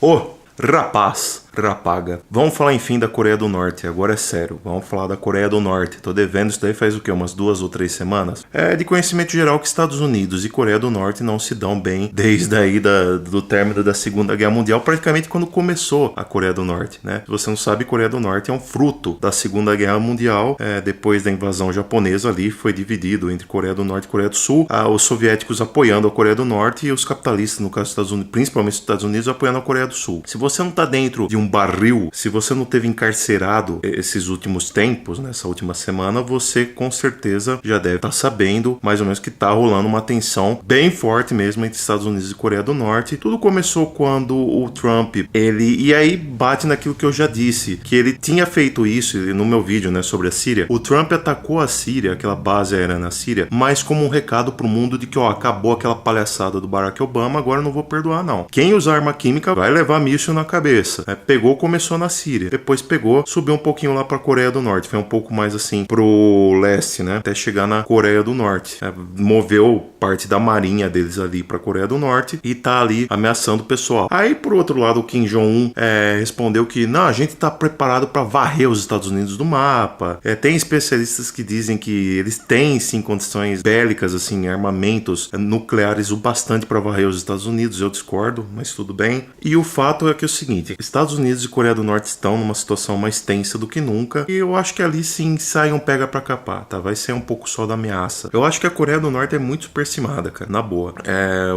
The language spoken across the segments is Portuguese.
Ô, rapaz, rapaga. Vamos falar enfim da Coreia do Norte, agora é sério. Vamos falar da Coreia do Norte. Tô devendo isso daí faz o quê? Umas 2 ou 3 semanas? É de conhecimento geral que Estados Unidos e Coreia do Norte não se dão bem desde aí do término da Segunda Guerra Mundial, praticamente quando começou a Coreia do Norte, né? Se você não sabe, Coreia do Norte é um fruto da Segunda Guerra Mundial. Depois da invasão japonesa ali, foi dividido entre Coreia do Norte e Coreia do Sul. Os soviéticos apoiando a Coreia do Norte e os capitalistas, no caso dos Estados Unidos, principalmente os Estados Unidos, apoiando a Coreia do Sul. Se você não tá dentro de um barril, se você não teve encarcerado esses últimos tempos, nessa última semana, você com certeza já deve estar sabendo mais ou menos que tá rolando uma tensão bem forte mesmo entre Estados Unidos e Coreia do Norte. Tudo começou quando o Trump, e aí bate naquilo que eu já disse, que ele tinha feito isso no meu vídeo, né, sobre a Síria. O Trump atacou a Síria, aquela base aérea na Síria, mas como um recado pro mundo de que, ó, acabou aquela palhaçada do Barack Obama, agora eu não vou perdoar não. Quem usar arma química vai levar míssil na cabeça. Pegou, começou na Síria, depois pegou, subiu um pouquinho lá pra Coreia do Norte, foi um pouco mais assim pro leste, né, até chegar na Coreia do Norte. Moveu parte da marinha deles ali pra Coreia do Norte e tá ali ameaçando o pessoal. Aí, por outro lado, o Kim Jong-un respondeu que, não, a gente tá preparado pra varrer os Estados Unidos do mapa. Tem especialistas que dizem que eles têm, sim, condições bélicas, assim, armamentos nucleares o bastante pra varrer os Estados Unidos. Eu discordo, mas tudo bem. E o fato é que é o seguinte, Estados Unidos e Coreia do Norte estão numa situação mais tensa do que nunca, e eu acho que ali sim sai um pega pra capar, tá? Vai ser um pouco só da ameaça. Eu acho que a Coreia do Norte é muito superestimada, cara, na boa.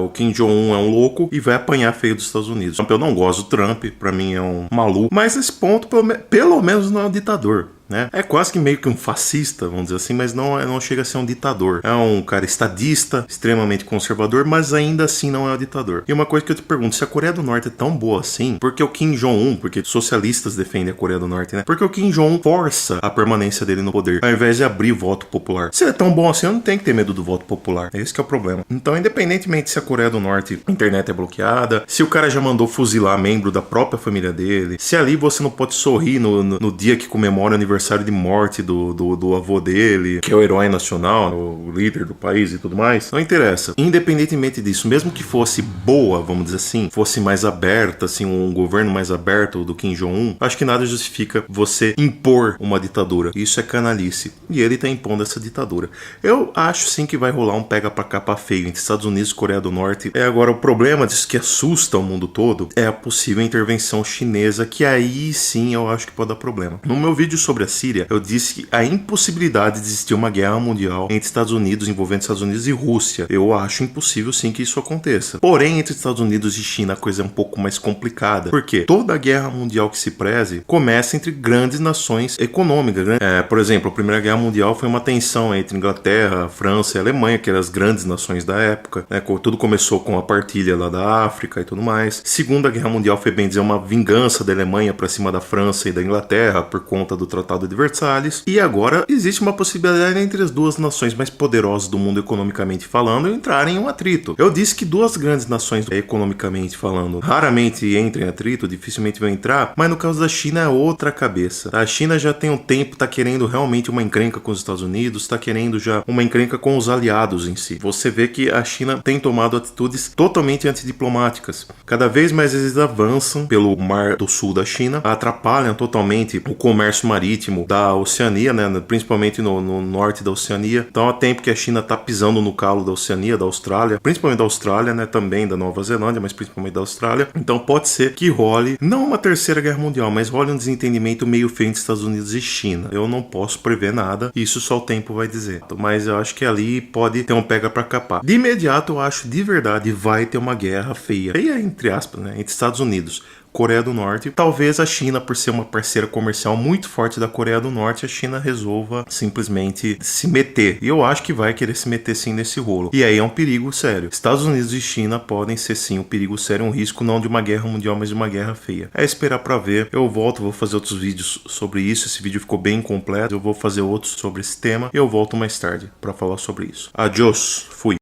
O Kim Jong-un é um louco e vai apanhar feio dos Estados Unidos. Eu não gosto do Trump, pra mim é um maluco, mas nesse ponto, pelo menos não é um ditador. É quase que meio que um fascista, vamos dizer assim, mas não chega a ser um ditador. É um cara estadista, extremamente conservador, mas ainda assim não é um ditador. E uma coisa que eu te pergunto, se a Coreia do Norte é tão boa assim, por que o Kim Jong-un, porque socialistas defendem a Coreia do Norte, né? Porque o Kim Jong-un força a permanência dele no poder, ao invés de abrir voto popular. Se ele é tão bom assim, eu não tenho que ter medo do voto popular. Esse que é o problema. Então, independentemente se a Coreia do Norte, a internet é bloqueada, se o cara já mandou fuzilar membro da própria família dele, se ali você não pode sorrir no dia que comemora o aniversário de morte do avô dele, que é o herói nacional, o líder do país e tudo mais, não interessa. Independentemente disso, mesmo que fosse boa, vamos dizer assim, fosse mais aberta, assim, um governo mais aberto do Kim Jong-un, acho que nada justifica você impor uma ditadura. Isso é canalice. E ele tá impondo essa ditadura. Eu acho sim que vai rolar um pega pra capa feio entre Estados Unidos e Coreia do Norte. Agora, o problema disso que assusta o mundo todo é a possível intervenção chinesa, que aí sim eu acho que pode dar problema. No meu vídeo sobre a Síria, eu disse que a impossibilidade de existir uma guerra mundial entre Estados Unidos, envolvendo Estados Unidos e Rússia. Eu acho impossível sim que isso aconteça. Porém, entre Estados Unidos e China a coisa é um pouco mais complicada. Porque toda guerra mundial que se preze começa entre grandes nações econômicas, né? Por exemplo, a Primeira Guerra Mundial foi uma tensão entre Inglaterra, França e Alemanha, que eram as grandes nações da época, né? Tudo começou com a partilha lá da África e tudo mais. Segunda Guerra Mundial foi, bem dizer, uma vingança da Alemanha para cima da França e da Inglaterra por conta do Tratado de Versalhes. E agora existe uma possibilidade entre as duas nações mais poderosas do mundo economicamente falando entrarem em um atrito. Eu disse que duas grandes nações economicamente falando raramente entram em atrito, dificilmente vão entrar, mas no caso da China é outra cabeça. A China já tem um tempo, tá querendo realmente uma encrenca com os Estados Unidos, tá querendo já uma encrenca com os aliados em si. Você vê que a China tem tomado atitudes totalmente antidiplomáticas. Cada vez mais eles avançam pelo mar do sul da China, atrapalham totalmente o comércio marítimo da Oceania, né, principalmente no norte da Oceania. Então há tempo que a China tá pisando no calo da Oceania, da Austrália, principalmente da Austrália, né, também da Nova Zelândia, mas principalmente da Austrália. Então pode ser que role, não uma terceira guerra mundial, mas role um desentendimento meio feio entre Estados Unidos e China. Eu não posso prever nada, isso só o tempo vai dizer. Mas eu acho que ali pode ter um pega pra capar. De imediato eu acho de verdade vai ter uma guerra feia, feia entre aspas, né, entre Estados Unidos, Coreia do Norte. Talvez a China, por ser uma parceira comercial muito forte da Coreia do Norte, a China resolva simplesmente se meter. E eu acho que vai querer se meter sim nesse rolo. E aí é um perigo sério. Estados Unidos e China podem ser sim um perigo sério, um risco não de uma guerra mundial, mas de uma guerra feia. É esperar pra ver. Eu volto, vou fazer outros vídeos sobre isso. Esse vídeo ficou bem completo. Eu vou fazer outros sobre esse tema. E eu volto mais tarde pra falar sobre isso. Adiós. Fui.